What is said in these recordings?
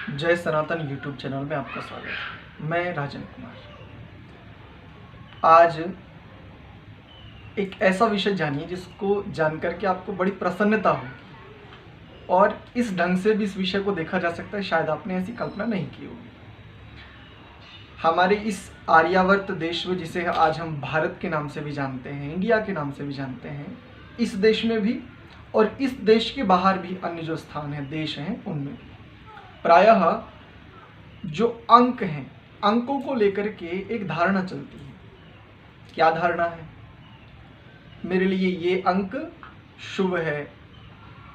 जय सनातन YouTube channel में आपका स्वागत है। मैं राजन कुमार। आज एक ऐसा विषय जानिए जिसको जानकर के आपको बड़ी प्रसन्नता होगी और इस ढंग से भी इस विषय को देखा जा सकता है, शायद आपने ऐसी कल्पना नहीं की होगी। हमारे इस आर्यावर्त देश में, जिसे आज हम भारत के नाम से भी जानते हैं, इंडिया के नाम से भी जानते हैं, इस देश में भी और इस देश के बाहर भी अन्य जो स्थान हैं, देश हैं, उनमें प्रायः जो अंक हैं, अंकों को लेकर के एक धारणा चलती है। क्या धारणा है? मेरे लिए ये अंक शुभ है,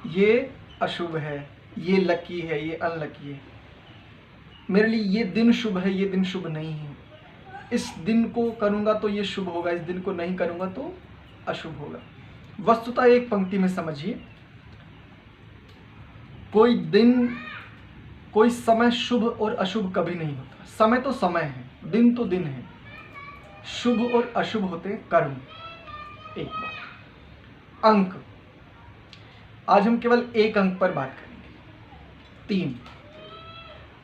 ये अशुभ है, ये लकी है, ये अनलकी है। मेरे लिए ये दिन शुभ है, ये दिन शुभ नहीं है। इस दिन को करूँगा तो ये शुभ होगा, इस दिन को नहीं करूँगा तो अशुभ होगा। वस्तुतः एक पंक्ति में समझिए, कोई दिन, कोई समय शुभ और अशुभ कभी नहीं होता। समय तो समय है, दिन तो दिन है। शुभ और अशुभ होते हैं कर्म। एक बात। अंक, आज हम केवल एक अंक पर बात करेंगे, 3।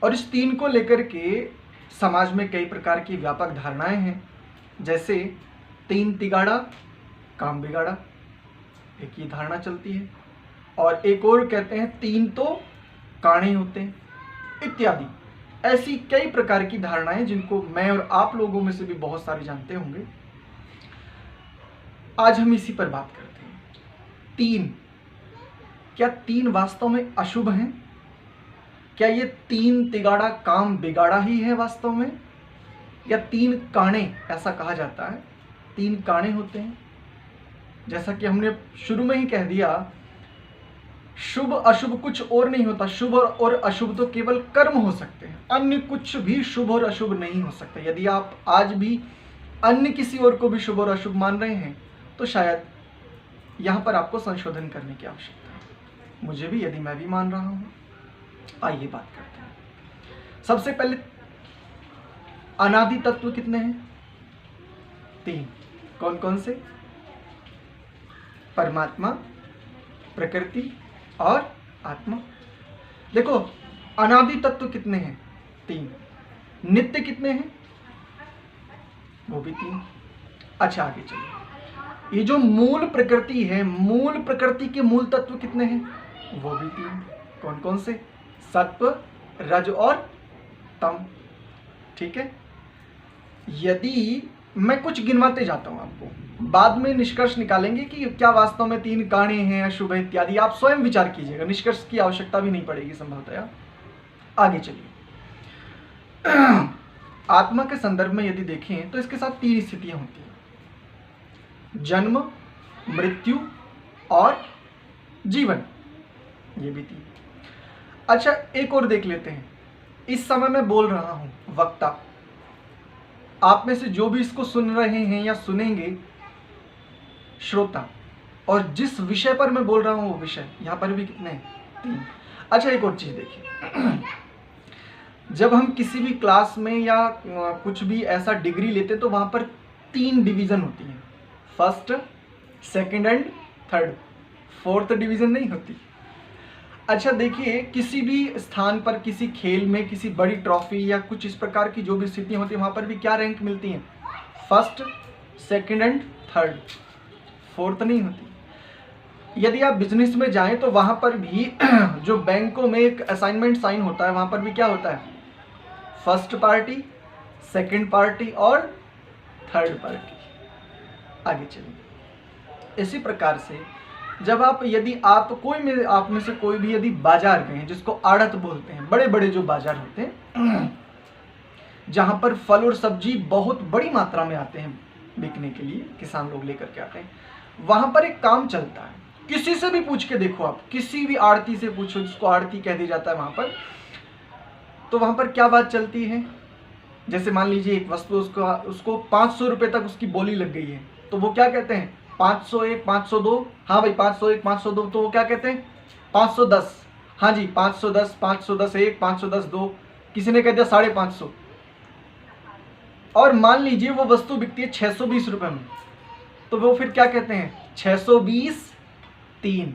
और इस 3 को लेकर के समाज में कई प्रकार की व्यापक धारणाएं हैं, जैसे 3 तिगाड़ा काम बिगाड़ा, एक ये धारणा चलती है। और एक और कहते हैं 3 तो काणे होते हैं, इत्यादि। ऐसी कई प्रकार की धारणाएं जिनको मैं और आप लोगों में से भी बहुत सारे जानते होंगे। आज हम इसी पर बात करते हैं। 3, क्या 3 वास्तव में अशुभ हैं? क्या ये 3 तिगाड़ा काम बिगाड़ा ही है वास्तव में, या 3 काणे ऐसा कहा जाता है? 3 काणे होते हैं, जैसा कि हमने शुरू में ही कह दिया, शुभ अशुभ कुछ और नहीं होता। शुभ और अशुभ तो केवल कर्म हो सकते हैं, अन्य कुछ भी शुभ और अशुभ नहीं हो सकता। यदि आप आज भी अन्य किसी और को भी शुभ और अशुभ मान रहे हैं तो शायद यहाँ पर आपको संशोधन करने की आवश्यकता है। मुझे भी, यदि मैं भी मान रहा हूँ। आइए बात करते हैं। सबसे पहले, अनादि तत्व कितने हैं? 3। कौन कौन से? परमात्मा, प्रकृति और आत्मा। देखो, अनादि तत्व कितने हैं? 3। नित्य कितने हैं? वो भी 3। अच्छा, आगे चलिए। ये जो मूल प्रकृति है, मूल प्रकृति के मूल तत्व कितने हैं? वो भी 3। कौन कौन से? सत्व, रज और तम। ठीक है। यदि मैं कुछ गिनवाते जाता हूं आपको, बाद में निष्कर्ष निकालेंगे कि क्या वास्तव में 3 काणे हैं, अशुभ इत्यादि। आप स्वयं विचार कीजिएगा, निष्कर्ष की आवश्यकता भी नहीं पड़ेगी संभवतः। आगे चलिए। आत्मा के संदर्भ में यदि देखें तो इसके साथ 3 स्थितियां होती हैं: जन्म, मृत्यु और जीवन। ये भी 3। अच्छा, एक और देख लेते हैं। इस समय मैं बोल रहा हूं, वक्ता। आप में से जो भी इसको सुन रहे हैं या सुनेंगे, श्रोता। और जिस विषय पर मैं बोल रहा हूं वो विषय, यहां पर भी कितने हैं? 3। अच्छा, एक और चीज देखिए। जब हम किसी भी क्लास में या कुछ भी ऐसा डिग्री लेते तो वहां पर 3 डिवीजन होती हैं, first, second and third. 4th division नहीं होती। अच्छा देखिए, किसी भी स्थान पर, किसी खेल में, किसी बड़ी ट्रॉफी या कुछ इस प्रकार की जो भी स्थितियां होती है, वहां पर भी क्या रैंक मिलती हैं? First, second and third. 4th नहीं होती। यदि आप बिजनेस में जाएं तो वहां पर भी जो बैंकों में एक असाइनमेंट साइन होता है, वहां पर भी क्या होता है? फर्स्ट पार्टी, सेकंड पार्टी और थर्ड पार्टी। आगे चलिए। इसी प्रकार से जब आप, यदि आप आप में से कोई भी यदि बाजार गए हैं, जिसको आड़त बोलते हैं, बड़े बड़े जो बाजार होते हैं जहां पर फल और सब्जी बहुत बड़ी मात्रा में आते हैं बिकने के लिए, किसान लोग लेकर के आते हैं, वहां पर एक काम चलता है। किसी से भी पूछ के देखो, आप किसी भी आड़ती से पूछो, जिसको आड़ती कह दी जाता है वहां पर, तो वहां पर क्या बात चलती है? जैसे मान लीजिए एक वस्तु, उसको 500 रुपए तक उसकी बोली लग गई है, तो वो क्या कहते हैं? 501, 502। हाँ भाई, 501, 502। तो वो क्या कहते हैं? 510। हाँ जी, 510, 510 1, 510 2। किसी ने कह दिया 550। और मान लीजिए वो वस्तु बिकती है 620 रुपए में, तो वो फिर क्या कहते हैं? 620 3।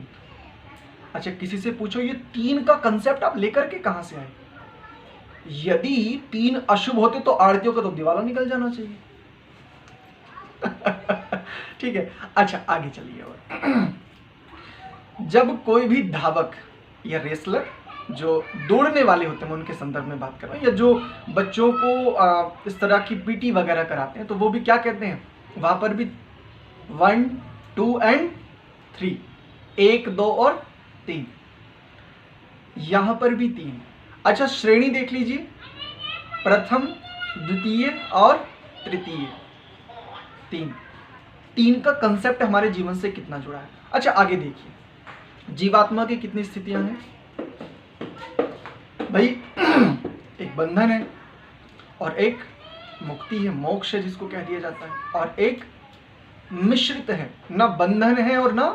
अच्छा, किसी से पूछो ये 3 का कंसेप्ट आप लेकर के कहां से आए? यदि 3 अशुभ होते तो आरतियों का तो दिवाला निकल जाना चाहिए। ठीक है, अच्छा आगे चलिए। और जब कोई भी धावक या रेसलर जो दौड़ने वाले होते हैं, मैं उनके संदर्भ में बात कर रहा हूँ, या जो बच्चों को इस तरह की पीटी वगैरह कराते हैं, तो वो भी क्या कहते हैं, वहां पर भी 1 2 एंड 3, 1 2 और 3, यहां पर भी 3। अच्छा श्रेणी देख लीजिए, प्रथम, द्वितीय और तृतीय, 3 का कंसेप्ट हमारे जीवन से कितना जुड़ा है। अच्छा आगे देखिए, जीवात्मा की कितनी स्थितियां हैं भाई। एक बंधन है और एक मुक्ति है, मोक्ष है जिसको कह दिया जाता है, और एक मिश्रित है, ना बंधन है और ना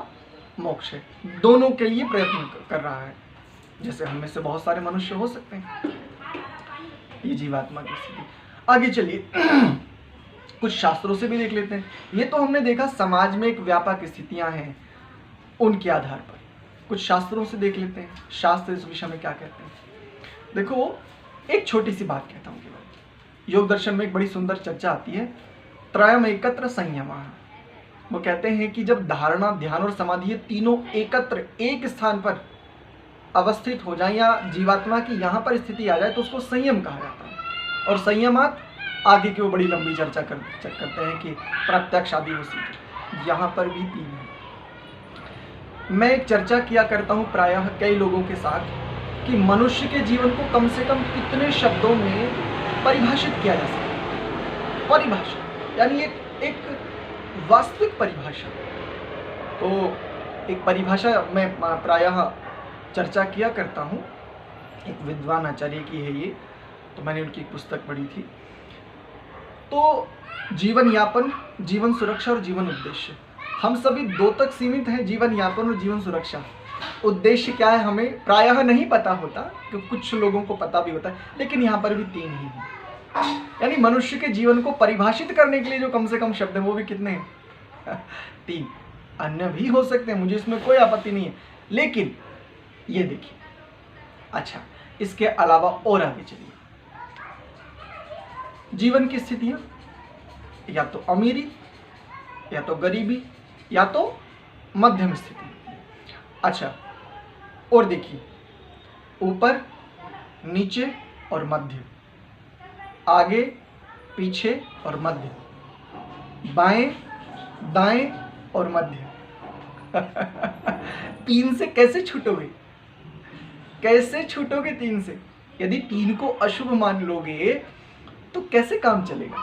मोक्ष है, दोनों के लिए प्रयत्न कर रहा है। जैसे हम में से बहुत सारे मनुष्य हो सकते हैं, ये जीवात्मा की स्थिति। आगे चलिए, कुछ शास्त्रों से भी देख लेते हैं। ये तो हमने देखा समाज में एक व्यापक स्थितियां हैं, उनके आधार पर कुछ शास्त्रों से देख लेते हैं, शास्त्र इस विषय में क्या कहते हैं। देखो एक छोटी सी बात कहता हूँ केवल, योग दर्शन में एक बड़ी सुंदर चर्चा आती है, त्रयम एकत्र संयमः। वो कहते हैं कि जब धारणा, ध्यान और समाधि ये तीनों एकत्र एक स्थान पर अवस्थित हो जाए, या जीवात्मा की यहाँ पर स्थिति आ जाए, तो उसको संयम कहा जाता है। और संयमात आगे की वो बड़ी लंबी चर्चा करते हैं कि प्रत्यक्ष आदि वो सीखे, यहाँ पर भी 3 है। मैं एक चर्चा किया करता हूँ प्रायः कई लोगों के साथ कि मनुष्य के जीवन को कम से कम कितने शब्दों में परिभाषित किया जा सकता है। परिभाषा यानी एक वास्तविक परिभाषा। तो एक परिभाषा मैं प्रायः चर्चा किया करता हूँ, एक विद्वान आचार्य की है ये, तो मैंने उनकी एक पुस्तक पढ़ी थी। तो जीवन यापन, जीवन सुरक्षा और जीवन उद्देश्य, हम सभी 2 तक सीमित हैं, जीवन यापन और जीवन सुरक्षा। उद्देश्य क्या है हमें प्रायः नहीं पता होता, क्योंकि कुछ लोगों को पता भी होता है, लेकिन यहाँ पर भी 3 ही हैं। यानी मनुष्य के जीवन को परिभाषित करने के लिए जो कम से कम शब्द हैं वो भी कितने हैं, 3। अन्य भी हो सकते हैं, मुझे इसमें कोई आपत्ति नहीं है, लेकिन ये देखिए। अच्छा इसके अलावा और आगे चलिए, जीवन की स्थितियां, या तो अमीरी, या तो गरीबी, या तो मध्यम स्थिति। अच्छा और देखिए, ऊपर, नीचे और मध्य, आगे, पीछे और मध्य, बाएं, दाएं और मध्य। 3 से कैसे छूटोगे, कैसे छूटोगे 3 से? यदि 3 को अशुभ मान लोगे तो कैसे काम चलेगा?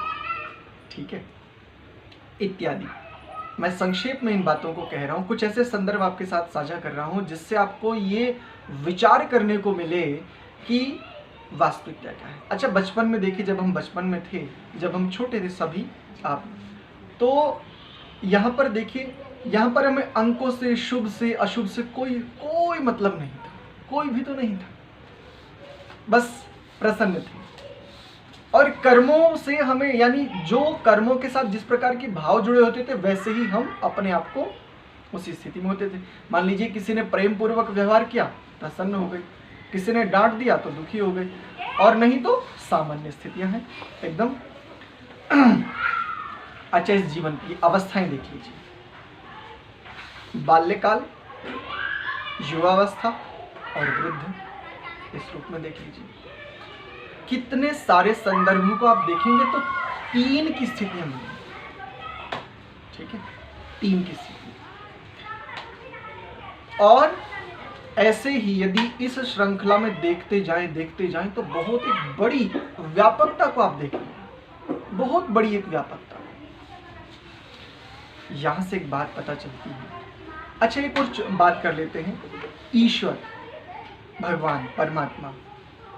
ठीक है, इत्यादि। मैं संक्षेप में इन बातों को कह रहा हूँ, कुछ ऐसे संदर्भ आपके साथ साझा कर रहा हूँ जिससे आपको ये विचार करने को मिले कि वास्तविकता क्या है। अच्छा बचपन में देखिए, जब हम बचपन में थे, जब हम छोटे थे सभी आप, तो यहाँ पर देखिए, यहाँ पर हमें अंकों से, शुभ से, अशुभ से कोई मतलब नहीं था, कोई भी तो नहीं था, बस प्रसन्न थे। और कर्मों से हमें, यानी जो कर्मों के साथ जिस प्रकार के भाव जुड़े होते थे, वैसे ही हम अपने आप को उसी स्थिति में होते थे। मान लीजिए किसी ने प्रेम पूर्वक व्यवहार किया, प्रसन्न हो गए, किसी ने डांट दिया तो दुखी हो गए, और नहीं तो सामान्य स्थितियां हैं एकदम। अच्छा इस जीवन की अवस्थाएं देख लीजिए, बाल्यकाल, युवावस्था और वृद्ध, इस रूप में देख लीजिए। कितने सारे संदर्भों को आप देखेंगे तो 3 की स्थितियां मिलेंगी, ठीक है, 3 की स्थिति। और ऐसे ही यदि इस श्रृंखला में देखते जाएं तो बहुत एक बड़ी व्यापकता को आप देखेंगे, बहुत बड़ी एक व्यापकता। यहां से एक बात पता चलती है। अच्छा एक और बात कर लेते हैं, ईश्वर, भगवान, परमात्मा,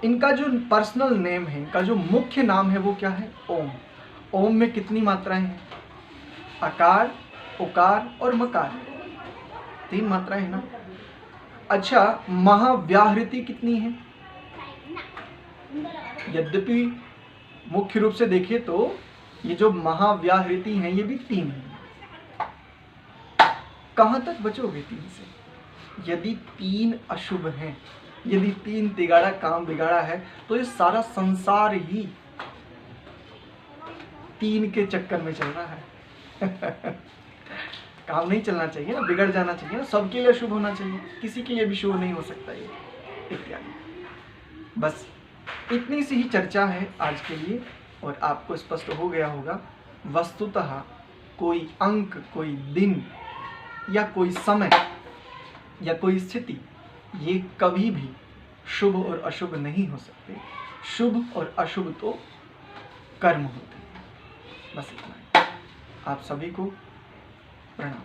इनका जो पर्सनल नेम है, इनका जो मुख्य नाम है वो क्या है? ओम। ओम में कितनी मात्राएं हैं? आकार, उकार और मकार, 3 मात्राएं हैं ना। अच्छा महाव्याहृति कितनी है? यद्यपि मुख्य रूप से देखिए तो ये जो महाव्याहृति हैं ये भी 3 हैं। कहां तक बचोगे 3 से? यदि 3 अशुभ हैं यदि 3 तिगाड़ा काम बिगाड़ा है तो ये सारा संसार ही 3 के चक्कर में चल रहा है। काम नहीं चलना चाहिए ना, बिगड़ जाना चाहिए ना, सबके लिए शुभ होना चाहिए, किसी के लिए भी शुभ नहीं हो सकता ये इत्यादि। बस इतनी सी ही चर्चा है आज के लिए और आपको स्पष्ट हो गया होगा। वस्तुतः कोई अंक, कोई दिन या कोई समय या कोई स्थिति ये कभी भी शुभ और अशुभ नहीं हो सकते। शुभ और अशुभ तो कर्म होते हैं। बस इतना ही। आप सभी को प्रणाम।